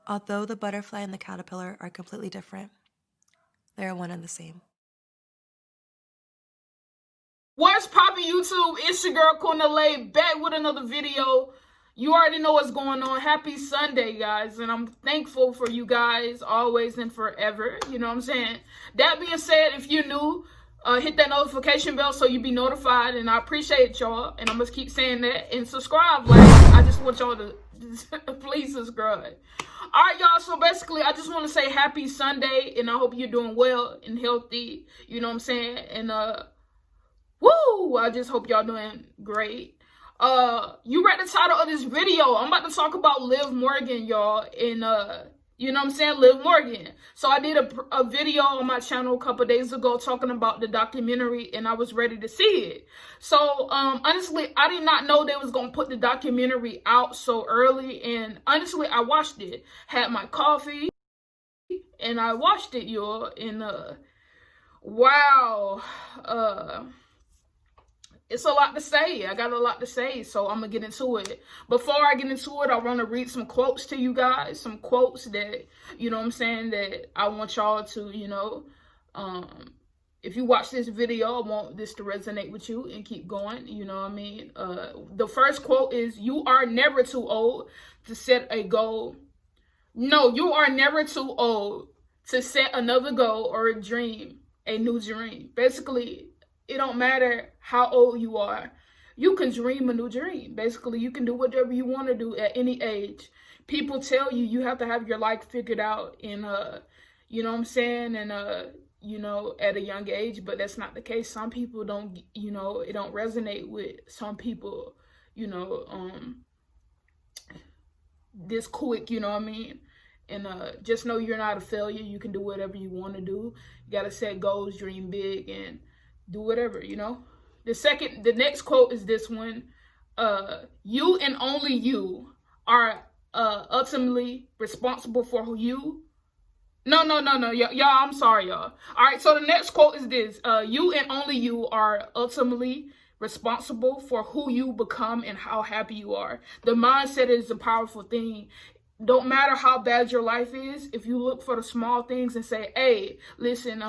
Although the butterfly and the caterpillar are completely different, they are one and the same. What's poppin' YouTube? It's your girl KENDRICK back with another video. You already know what's going on. Happy Sunday, guys. And I'm thankful for you guys always and forever. You know what I'm saying? That being said, if you're new, hit that notification bell so you be notified. And I appreciate y'all. And I'm going to keep saying that. And subscribe. Like, I just want y'all to please subscribe. All right, y'all. So basically, I just want to say happy Sunday. And I hope you're doing well and healthy. You know what I'm saying? And, woo! I just hope y'all doing great. You read the title of this video. I'm about to talk about Liv Morgan, y'all, and you know what I'm saying, Liv Morgan. So I did a video on my channel a couple days ago talking about the documentary, and I was ready to see it. So honestly, I did not know they was gonna put the documentary out so early, and honestly, I watched it. Had my coffee, and I watched it, y'all, and wow, it's a lot to say. I got a lot to say, so I'm going to get into it. Before I get into it, I want to read some quotes to you guys. Some quotes that, you know what I'm saying, that I want y'all to, you know, if you watch this video, I want this to resonate with you and keep going. You know what I mean? The first quote is, "You are never too old to set a goal." No, you are never too old to set another goal or a dream, a new dream. Basically, it don't matter how old you are. You can dream a new dream. Basically, you can do whatever you want to do at any age. People tell you you have to have your life figured out in, you know what I'm saying, and, you know, at a young age, but that's not the case. Some people don't, you know, it don't resonate with some people, you know, this quick, you know what I mean? And just know you're not a failure. You can do whatever you want to do. You got to set goals, dream big, and do whatever, you know. The next quote is this one. You and only you are ultimately responsible for who you. No. Y'all, I'm sorry, y'all. All right, so the next quote is this. You and only you are ultimately responsible for who you become and how happy you are. The mindset is a powerful thing. Don't matter how bad your life is, if you look for the small things and say, hey, listen,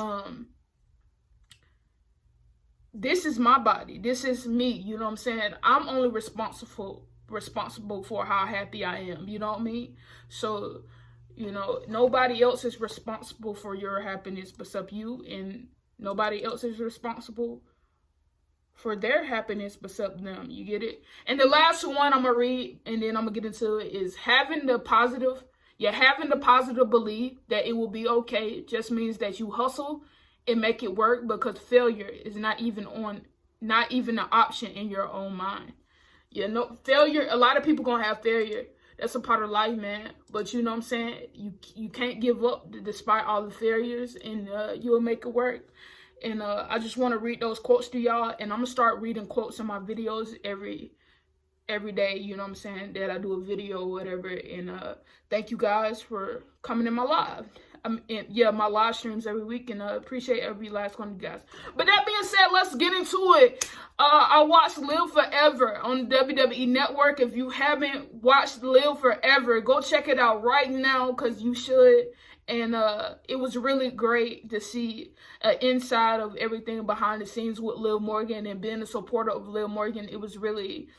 this is my body. This is me. You know what I'm saying? I'm only responsible for how happy I am. You know what I mean? So, you know, nobody else is responsible for your happiness except you, and nobody else is responsible for their happiness except them. You get it? And the last one I'm gonna read, and then I'm gonna get into it, is having the positive belief that it will be okay just means that you hustle and make it work, because failure is not even an option in your own mind. You know, failure, a lot of people gonna have failure. That's a part of life, man. But you know what I'm saying? You can't give up despite all the failures, and you'll make it work. And I just want to read those quotes to y'all, and I'm gonna start reading quotes in my videos every day, you know what I'm saying, that I do a video or whatever. And thank you guys for coming in my live. My live streams every week, and appreciate every last one of you guys. But that being said, let's get into it. I watched Live Forever on the WWE Network. If you haven't watched Live Forever, go check it out right now, because you should. And it was really great to see inside of everything behind the scenes with Liv Morgan, and being a supporter of Liv Morgan. It was really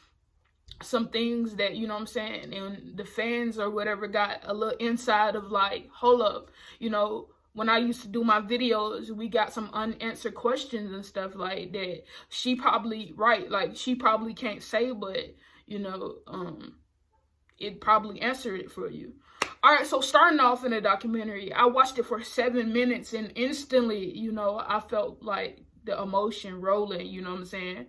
some things that, you know what I'm saying, and the fans or whatever got a little inside of, like, hold up, you know, when I used to do my videos, we got some unanswered questions and stuff like that. She probably, right, like, she probably can't say, but, you know, it probably answered it for you. All right, so starting off in the documentary, I watched it for 7 minutes, and instantly, you know, I felt like the emotion rolling, you know what I'm saying?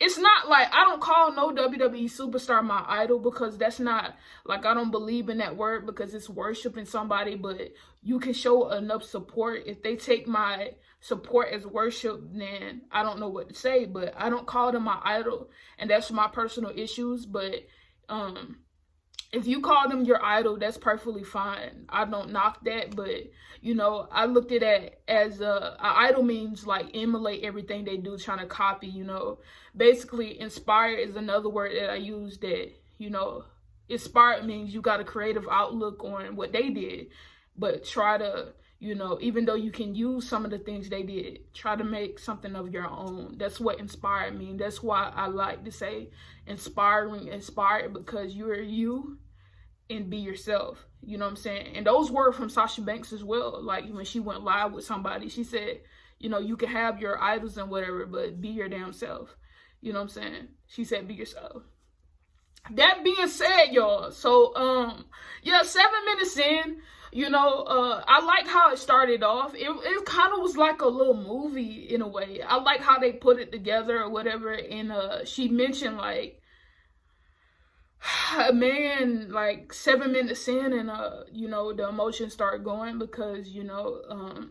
It's not like, I don't call no WWE superstar my idol, because that's not, like, I don't believe in that word, because it's worshiping somebody. But you can show enough support. If they take my support as worship, then I don't know what to say. But I don't call them my idol, and that's my personal issues. But if you call them your idol, that's perfectly fine. I don't knock that, but, you know, I looked at it as a idol means, like, emulate everything they do, trying to copy, you know. Basically, inspire is another word that I use that, you know, inspired means you got a creative outlook on what they did, but try to, you know, even though you can use some of the things they did, try to make something of your own. That's what inspired me. That's why I like to say inspired, because you're you and be yourself. You know what I'm saying? And those were from Sasha Banks as well. Like when she went live with somebody, she said, you know, you can have your idols and whatever, but be your damn self. You know what I'm saying? She said, be yourself. That being said, y'all, so yeah, 7 minutes in, you know, I like how it started off. It kind of was like a little movie in a way. I like how they put it together or whatever. And she mentioned like, man, like 7 minutes in, and you know, the emotions start going because, you know,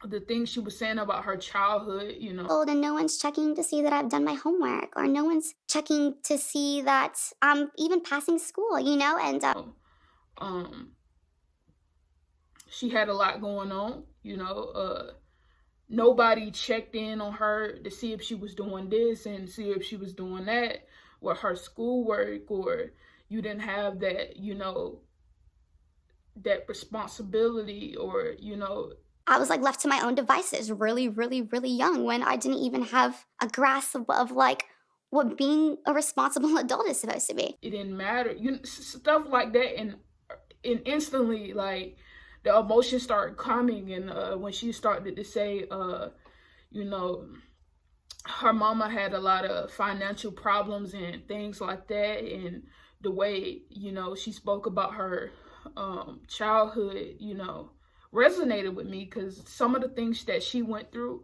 the things she was saying about her childhood, you know. And no one's checking to see that I've done my homework, or no one's checking to see that I'm even passing school, you know, and she had a lot going on, you know. Nobody checked in on her to see if she was doing this and see if she was doing that with her schoolwork, or you didn't have that, you know, that responsibility, or, you know. I was like left to my own devices really, really, really young, when I didn't even have a grasp of like what being a responsible adult is supposed to be. It didn't matter, you know, stuff like that, and instantly, like, the emotions started coming, and when she started to say, you know, her mama had a lot of financial problems and things like that, and the way, you know, she spoke about her childhood, you know, resonated with me, because some of the things that she went through,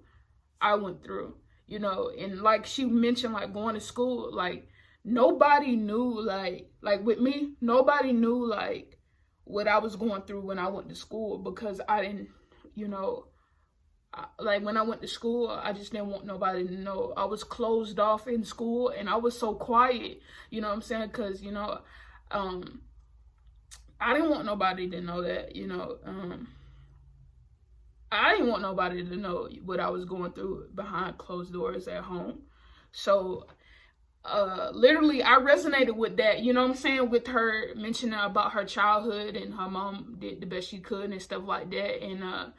I went through, you know. And like she mentioned, like going to school, like nobody knew, like with me, nobody knew like what I was going through when I went to school, because I didn't, you know, like when I went to school, I just didn't want nobody to know. I was closed off in school, and I was so quiet, you know what I'm saying? Because, you know, I didn't want nobody to know that, you know. I didn't want nobody to know what I was going through behind closed doors at home. So literally I resonated with that, you know what I'm saying, with her mentioning about her childhood and her mom did the best she could and stuff like that. And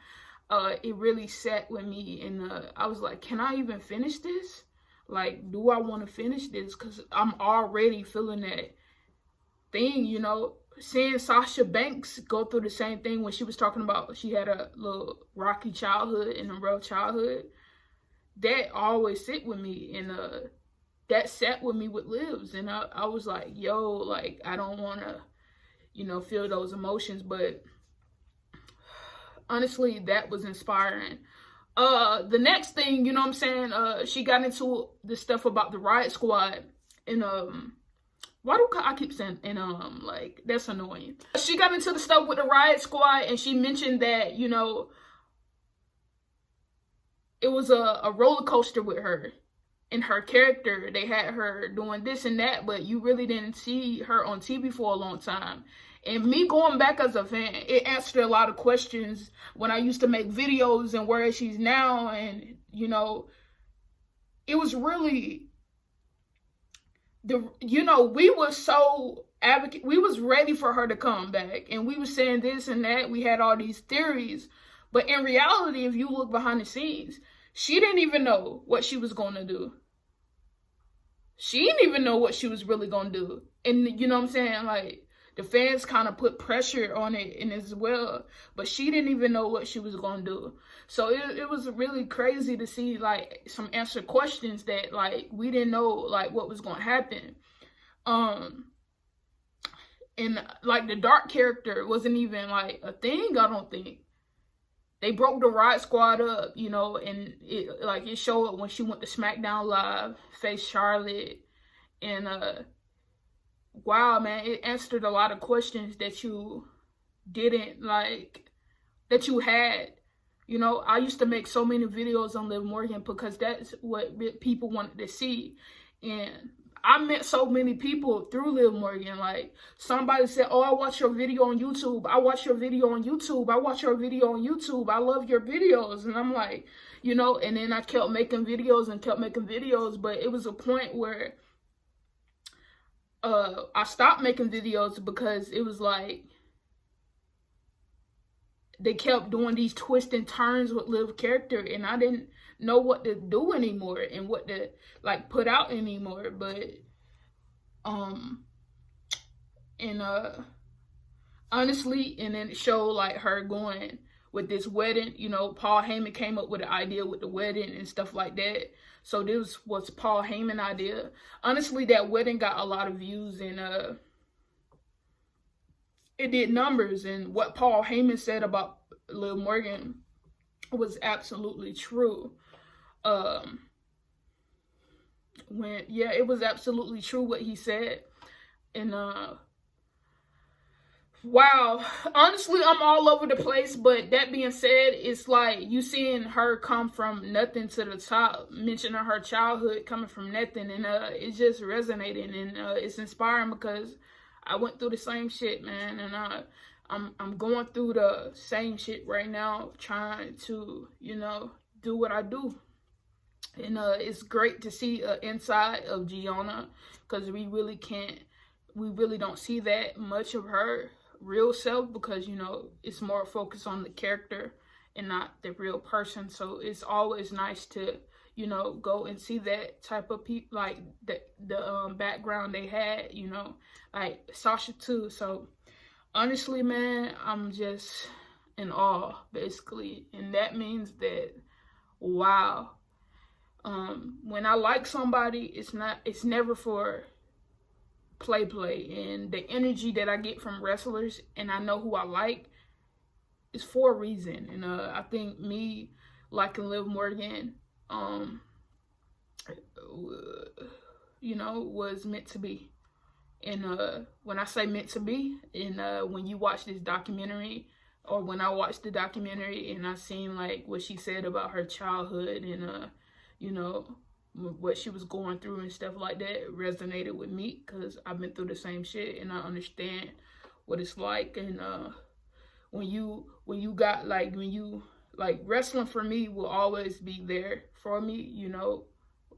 it really sat with me, and I was like, can I even finish this? Like, do I want to finish this? Because I'm already feeling that thing, you know. Seeing Sasha Banks go through the same thing when she was talking about she had a little rocky childhood and a rough childhood, that always sit with me, and that sat with me with Livs. And I was like, yo, like, I don't want to, you know, feel those emotions, but honestly, that was inspiring. The next thing, you know what I'm saying, she got into the stuff about the Riot Squad, and why do I keep saying, and like, that's annoying. She got into the stuff with the Riot Squad, and she mentioned that, you know, it was a roller coaster with her and her character. They had her doing this and that, but you really didn't see her on TV for a long time. And me going back as a fan, it answered a lot of questions when I used to make videos and where she's now. And, you know, it was really, you know, we were so advocate, we was ready for her to come back, and we were saying this and that, we had all these theories, but in reality, if you look behind the scenes, she didn't even know what she was going to do. She didn't even know what she was really going to do. And you know what I'm saying, like, the fans kind of put pressure on it and as well, but she didn't even know what she was going to do. So it was really crazy to see, like, some answered questions that, like, we didn't know, like, what was going to happen. And, like, the dark character wasn't even, like, a thing, I don't think. They broke the Riot Squad up, you know, and it, like, it showed when she went to SmackDown Live, faced Charlotte, and, wow, man, it answered a lot of questions that you didn't, like, that you had. You know, I used to make so many videos on Liv Morgan because that's what people wanted to see. And I met so many people through Liv Morgan. Like, somebody said, oh, I watch your video on YouTube. I watch your video on YouTube. I watch your video on YouTube. I love your videos. And I'm like, you know, and then I kept making videos and kept making videos. But it was a point where I stopped making videos because it was like they kept doing these twists and turns with Liv character, and I didn't know what to do anymore and what to like put out anymore. But honestly, and then it showed like her going with this wedding. You know, Paul Heyman came up with the idea with the wedding and stuff like that. So this was Paul Heyman's idea. Honestly, that wedding got a lot of views, and it did numbers. And what Paul Heyman said about Liv Morgan was absolutely true. It was absolutely true what he said. And wow, honestly, I'm all over the place. But that being said, it's like you seeing her come from nothing to the top, mentioning her childhood coming from nothing, and it's just resonating, and it's inspiring because I went through the same shit, man, and I'm going through the same shit right now, trying to, you know, do what I do. And it's great to see inside of Gianna, because we really don't see that much of her real self, because, you know, it's more focused on the character and not the real person. So it's always nice to, you know, go and see that type of people, like the background they had, you know, like Sasha too. So honestly, man, I'm just in awe, basically. And that means that, wow, when I like somebody, it's never for play. And the energy that I get from wrestlers, and I know who I like, is for a reason. And I think me liking Liv Morgan, you know, was meant to be. And when I say meant to be, and when you watch this documentary, or when I watched the documentary and I seen like what she said about her childhood, and you know, what she was going through and stuff like that, resonated with me, because I've been through the same shit and I understand what it's like. And when you wrestling for me will always be there for me. You know,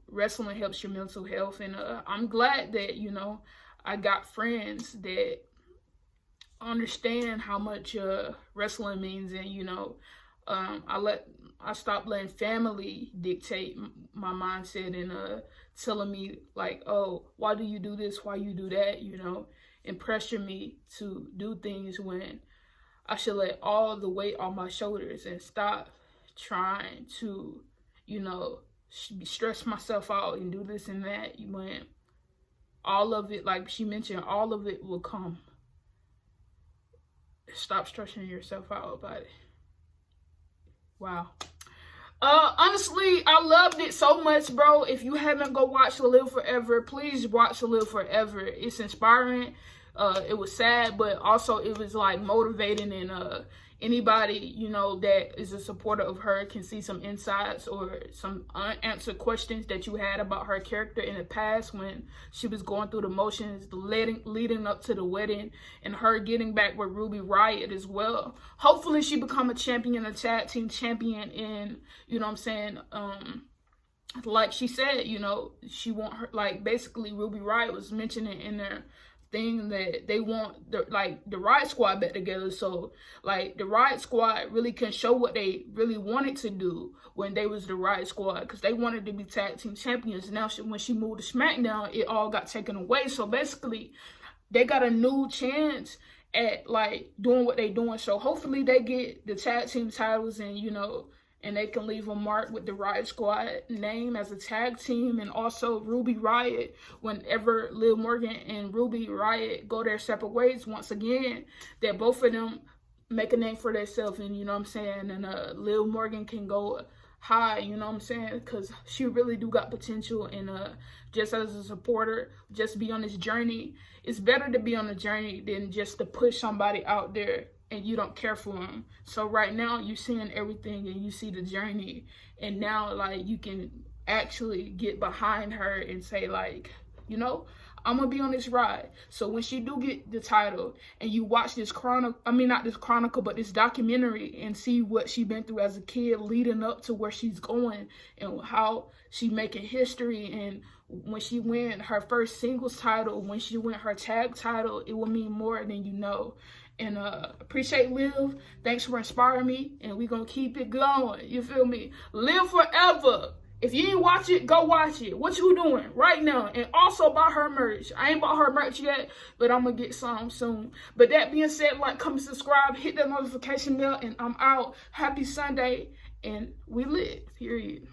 wrestling helps your mental health, and I'm glad that, you know, I got friends that understand how much wrestling means. And, you know, I stopped letting family dictate my mindset, and telling me like, oh, why do you do this? Why you do that? You know, and pressure me to do things when I should let all the weight on my shoulders and stop trying to, you know, stress myself out and do this and that, when all of it, like she mentioned, all of it will come. Stop stressing yourself out about it. Wow. Honestly, I loved it so much, bro. If you haven't go watch Live Forever, please watch Live Forever. It's inspiring. It was sad, but also it was like motivating, and anybody, you know, that is a supporter of her can see some insights or some unanswered questions that you had about her character in the past, when she was going through the motions, leading up to the wedding, and her getting back with Ruby Riott as well. Hopefully she become a champion, a tag team champion, and, you know what I'm saying, like she said, you know, she want her, like basically Ruby Riott was mentioning in their thing that they want the Riott Squad back together, so like the Riott Squad really can show what they really wanted to do when they was the Riott Squad, because they wanted to be tag team champions. Now when she moved to SmackDown, it all got taken away. So basically they got a new chance at like doing what they doing. So hopefully they get the tag team titles, and, you know, and they can leave a mark with the Riott Squad name as a tag team. And also Ruby Riott, whenever Liv Morgan and Ruby Riott go their separate ways, once again, that both of them make a name for themselves. And, you know what I'm saying, and Liv Morgan can go high, you know what I'm saying, because she really do got potential. And just as a supporter, just be on this journey. It's better to be on a journey than just to push somebody out there and you don't care for them. So right now you're seeing everything, and you see the journey, and now like you can actually get behind her and say like, you know, I'm gonna be on this ride. So when she do get the title and you watch this not this chronicle, but this documentary, and see what she been through as a kid leading up to where she's going and how she making history, and when she win her first singles title, when she win her tag title, it will mean more than you know. And appreciate Liv. Thanks for inspiring me, and we gonna keep it going. You feel me? Live forever. If you ain't watch it, go watch it. What you doing right now? And also buy her merch. I ain't bought her merch yet, but I'm going to get some soon. But that being said, like, comment, subscribe, hit that notification bell, and I'm out. Happy Sunday, and we live. Period.